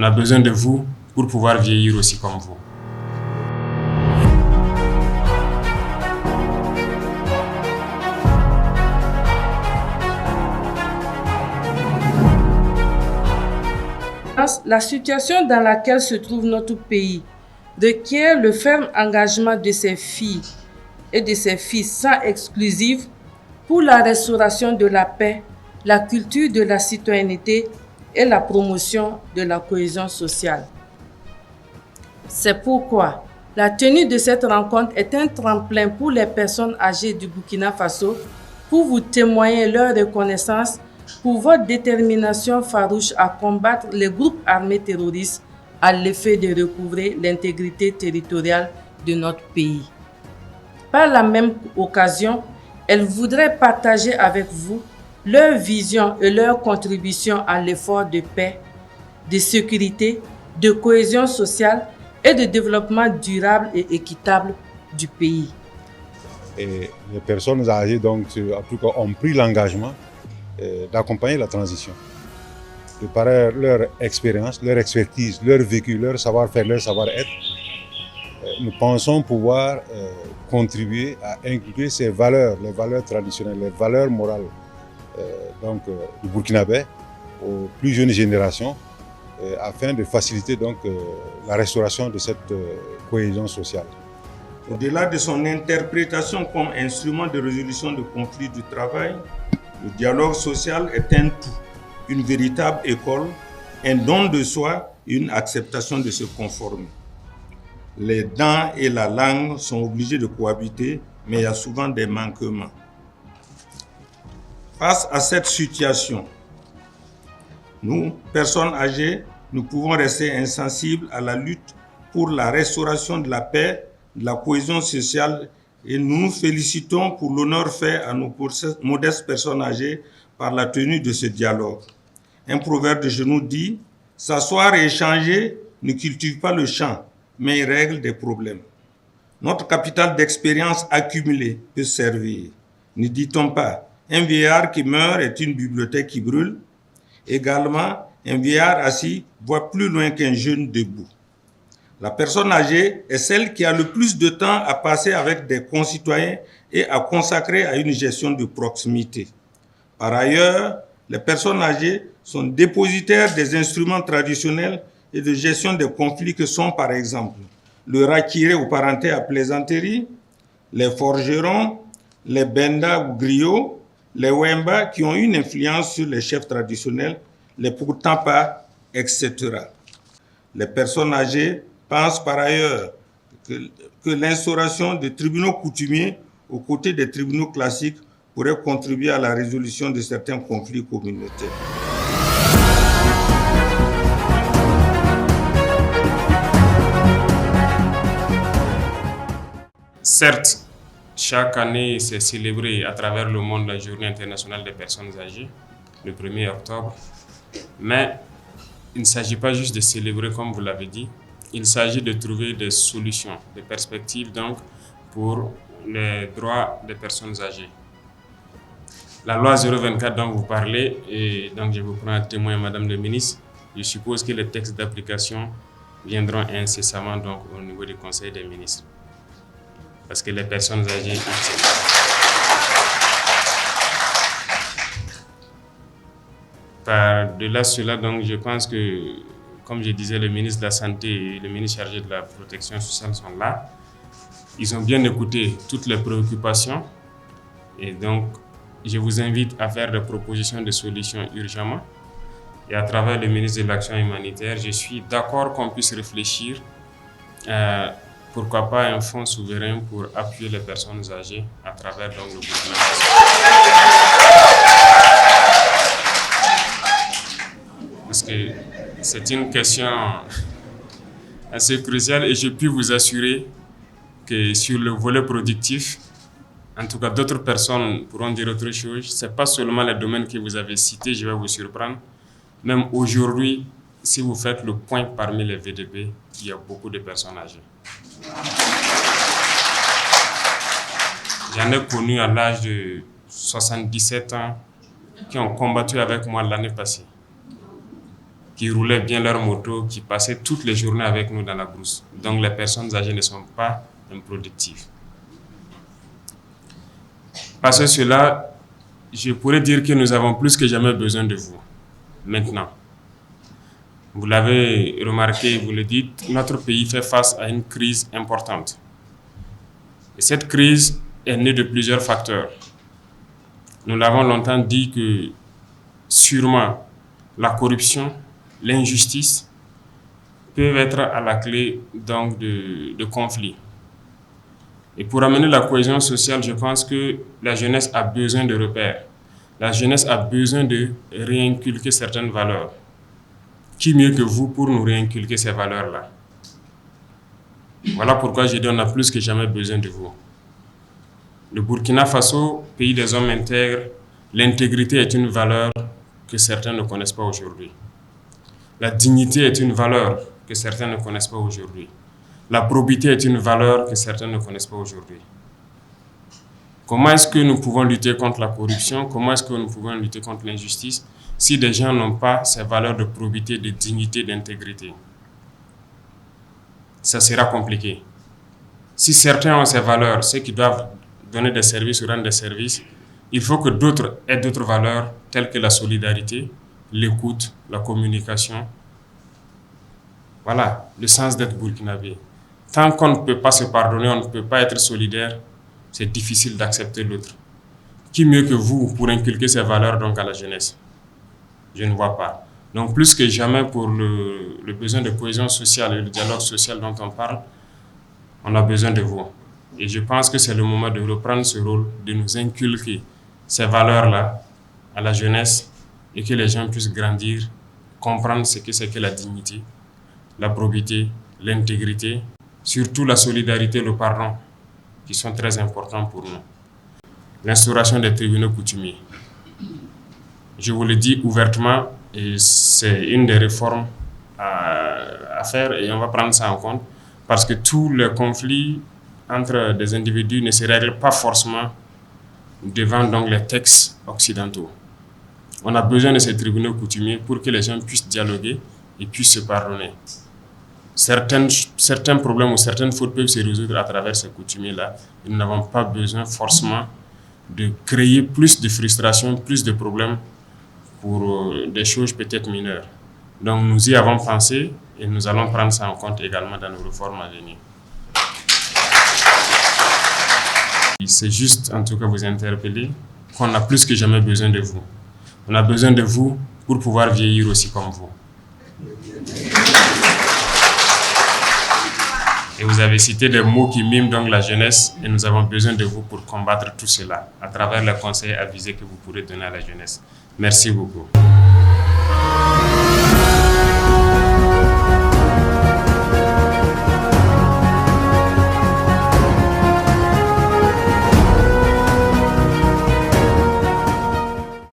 On a besoin de vous pour pouvoir vieillir aussi comme vous. La situation dans laquelle se trouve notre pays requiert le ferme engagement de ses filles et de ses fils sans exclusive pour la restauration de la paix, la culture de la citoyenneté et la promotion de la cohésion sociale. C'est pourquoi la tenue de cette rencontre est un tremplin pour les personnes âgées du Burkina Faso pour vous témoigner leur reconnaissance pour votre détermination farouche à combattre les groupes armés terroristes à l'effet de recouvrer l'intégrité territoriale de notre pays. Par la même occasion, elles voudraient partager avec vous leur vision et leur contribution à l'effort de paix, de sécurité, de cohésion sociale et de développement durable et équitable du pays. Et les personnes âgées donc, en tout cas, ont pris l'engagement d'accompagner la transition. De par leur expérience, leur expertise, leur vécu, leur savoir-faire, leur savoir-être, nous pensons pouvoir contribuer à inculquer ces valeurs, les valeurs traditionnelles, les valeurs morales du Burkinabé aux plus jeunes générations afin de faciliter donc, la restauration de cette cohésion sociale. Au-delà de son interprétation comme instrument de résolution de conflits du travail, le dialogue social est un tout, une véritable école, un don de soi et une acceptation de se conformer. Les dents et la langue sont obligés de cohabiter, mais il y a souvent des manquements. Face à cette situation, nous, personnes âgées, nous pouvons rester insensibles à la lutte pour la restauration de la paix, de la cohésion sociale et nous nous félicitons pour l'honneur fait à nos modestes personnes âgées par la tenue de ce dialogue. Un proverbe de chez nous dit « S'asseoir et échanger ne cultive pas le champ, mais il règle des problèmes. » Notre capital d'expérience accumulée peut servir. Ne dit-on pas « Un vieillard qui meurt est une bibliothèque qui brûle ?» Également, un vieillard assis voit plus loin qu'un jeune debout. La personne âgée est celle qui a le plus de temps à passer avec des concitoyens et à consacrer à une gestion de proximité. Par ailleurs, les personnes âgées sont dépositaires des instruments traditionnels et de gestion des conflits que sont par exemple le rakiré ou parenté à plaisanterie, les forgerons, les benda ou griots, les wemba qui ont une influence sur les chefs traditionnels, les pourtant pas, etc. Les personnes âgées pensent par ailleurs que l'instauration de tribunaux coutumiers aux côtés des tribunaux classiques pourrait contribuer à la résolution de certains conflits communautaires. Certes, chaque année, c'est célébré à travers le monde la Journée internationale des personnes âgées, le 1er octobre. Mais il ne s'agit pas juste de célébrer comme vous l'avez dit, il s'agit de trouver des solutions, des perspectives donc pour les droits des personnes âgées. La loi 024 dont vous parlez, et donc je vous prends à témoin Madame le ministre, je suppose que les textes d'application viendront incessamment donc au niveau du Conseil des ministres. Parce que les personnes âgées, par-delà cela, donc je pense que, comme je disais, le ministre de la Santé et le ministre chargé de la Protection sociale sont là. Ils ont bien écouté toutes les préoccupations et donc je vous invite à faire des propositions de solutions urgemment. Et à travers le ministre de l'Action humanitaire, je suis d'accord qu'on puisse réfléchir pourquoi pas un fonds souverain pour appuyer les personnes âgées à travers donc, le Burkina Faso. Parce que c'est une question assez cruciale et je puis vous assurer que sur le volet productif, en tout cas d'autres personnes pourront dire autre chose. Ce n'est pas seulement les domaines que vous avez cités, je vais vous surprendre. Même aujourd'hui, si vous faites le point parmi les VDP, il y a beaucoup de personnes âgées. J'en ai connu à l'âge de 77 ans qui ont combattu avec moi l'année passée, qui roulaient bien leur moto, qui passaient toutes les journées avec nous dans la brousse. Donc les personnes âgées ne sont pas improductives. Parce que cela, je pourrais dire que nous avons plus que jamais besoin de vous, maintenant. Vous l'avez remarqué, vous le dites, notre pays fait face à une crise importante. Et cette crise est née de plusieurs facteurs. Nous l'avons longtemps dit que sûrement la corruption, l'injustice peuvent être à la clé donc de conflits. Et pour amener la cohésion sociale, je pense que la jeunesse a besoin de repères. La jeunesse a besoin de réinculquer certaines valeurs. Qui mieux que vous pour nous réinculquer ces valeurs-là? Voilà pourquoi je dis qu'on a plus que jamais besoin de vous. Le Burkina Faso, pays des hommes intègres, l'intégrité est une valeur que certains ne connaissent pas aujourd'hui. La dignité est une valeur que certains ne connaissent pas aujourd'hui. La probité est une valeur que certains ne connaissent pas aujourd'hui. Comment est-ce que nous pouvons lutter contre la corruption? Comment est-ce que nous pouvons lutter contre l'injustice si des gens n'ont pas ces valeurs de probité, de dignité, d'intégrité? Ça sera compliqué. Si certains ont ces valeurs, ceux qui doivent donner des services ou rendre des services, il faut que d'autres aient d'autres valeurs telles que la solidarité, l'écoute, la communication. Voilà, le sens d'être burkinabé. Tant qu'on ne peut pas se pardonner, on ne peut pas être solidaire, c'est difficile d'accepter l'autre. Qui mieux que vous pour inculquer ces valeurs donc à la jeunesse? Je ne vois pas. Donc plus que jamais pour le besoin de cohésion sociale et le dialogue social dont on parle, on a besoin de vous. Et je pense que c'est le moment de reprendre ce rôle, de nous inculquer ces valeurs-là à la jeunesse et que les gens puissent grandir, comprendre ce que c'est que la dignité, la probité, l'intégrité, surtout la solidarité et le pardon, qui sont très importants pour nous. L'instauration des tribunaux coutumiers. Je vous le dis ouvertement, et c'est une des réformes à faire et on va prendre ça en compte parce que tous les conflits entre des individus ne se règlent pas forcément devant donc les textes occidentaux. On a besoin de ces tribunaux coutumiers pour que les gens puissent dialoguer et puissent se pardonner. Certains problèmes ou certaines fautes peuvent se résoudre à travers ces coutumiers-là. Nous n'avons pas besoin forcément de créer plus de frustration, plus de problèmes pour des choses peut-être mineures. Donc nous y avons pensé et nous allons prendre ça en compte également dans nos réformes à venir. C'est juste en tout cas vous interpeller qu'on a plus que jamais besoin de vous. On a besoin de vous pour pouvoir vieillir aussi comme vous. Et vous avez cité des mots qui miment donc la jeunesse et nous avons besoin de vous pour combattre tout cela à travers les conseils avisés que vous pourrez donner à la jeunesse. Merci beaucoup.